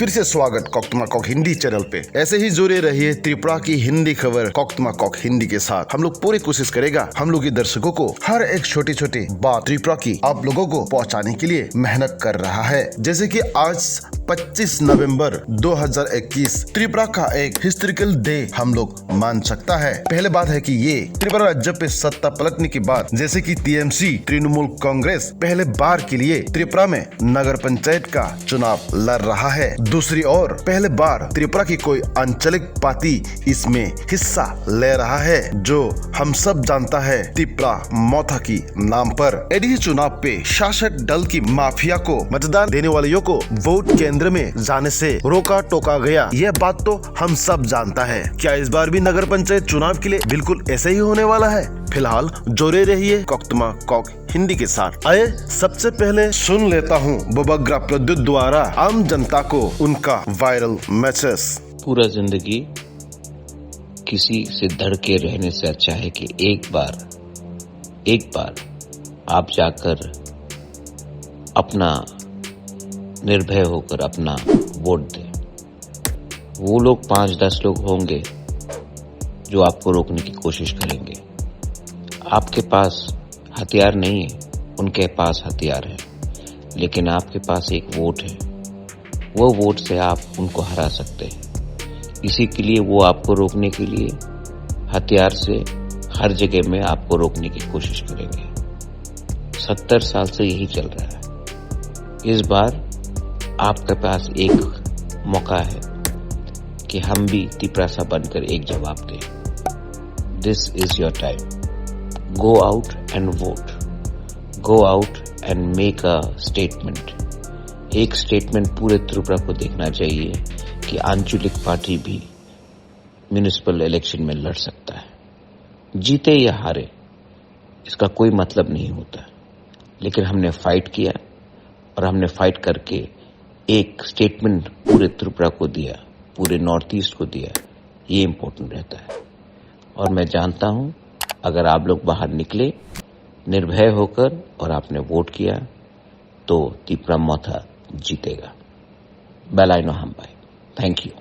फिर से स्वागत कोकतमा कॉक हिंदी चैनल पे। ऐसे ही जुड़े रहिए त्रिपुरा की हिंदी खबर कोकतमा कॉक हिंदी के साथ। हम लोग पूरी कोशिश करेगा हम लोग के दर्शकों को हर एक छोटी छोटी बात त्रिपुरा की आप लोगों को पहुंचाने के लिए मेहनत कर रहा है। जैसे कि आज 25 नवंबर 2021 त्रिपुरा का एक हिस्टोरिकल डे हम लोग मान सकता है। पहले बात है कि ये त्रिपुरा राज्य पे सत्ता पलटने के बाद जैसे कि टीएमसी तृणमूल कांग्रेस पहले बार के लिए त्रिपुरा में नगर पंचायत का चुनाव लड़ रहा है। दूसरी ओर पहले बार त्रिपुरा की कोई आंचलिक पार्टी इसमें हिस्सा ले रहा है, जो हम सब जानता है त्रिपुरा मोथा की नाम पर। यदि चुनाव पे शासक दल की माफिया को मतदान देने वालों को वोट केंद्र में जाने से रोका टोका गया, यह बात तो हम सब जानता है। क्या इस बार भी नगर पंचायत चुनाव के लिए बिल्कुल ऐसे ही होने वाला है? फिलहाल जोड़े रहिए कोकतमा कॉक हिंदी के साथ। आइए सबसे पहले सुन लेता हूँ बुबग्रा प्रद्युत द्वारा आम जनता को उनका वायरल मैसेज। पूरा जिंदगी किसी से धड़ के रहने से अच्छा है कि एक बार आप जाकर अपना निर्भय होकर अपना वोट दें। वो लोग 5-10 लोग होंगे जो आपको रोकने की कोशिश करेंगे। आपके पास हथियार नहीं है, उनके पास हथियार है, लेकिन आपके पास एक वोट है। वो वोट से आप उनको हरा सकते हैं। इसी के लिए वो आपको रोकने के लिए हथियार से हर जगह में आपको रोकने की कोशिश करेंगे। 70 साल से यही चल रहा है। इस बार आपके पास एक मौका है कि हम भी तिपरासा बनकर एक जवाब दें। This is your time. Go out and vote. Go out and make a statement. एक स्टेटमेंट पूरे त्रिपुरा को देखना चाहिए कि आंचलिक पार्टी भी म्युनिसिपल इलेक्शन में लड़ सकता है। जीते या हारे इसका कोई मतलब नहीं होता, लेकिन हमने फाइट किया और हमने फाइट करके एक स्टेटमेंट पूरे त्रिपुरा को दिया, पूरे नॉर्थ ईस्ट को दिया। ये इम्पोर्टेंट रहता है। और मैं जानता हूं अगर आप लोग बाहर निकले निर्भय होकर और आपने वोट किया तो त्रिपुरा मोथा जीतेगा। बेलाइनो हम भाई। Thank you.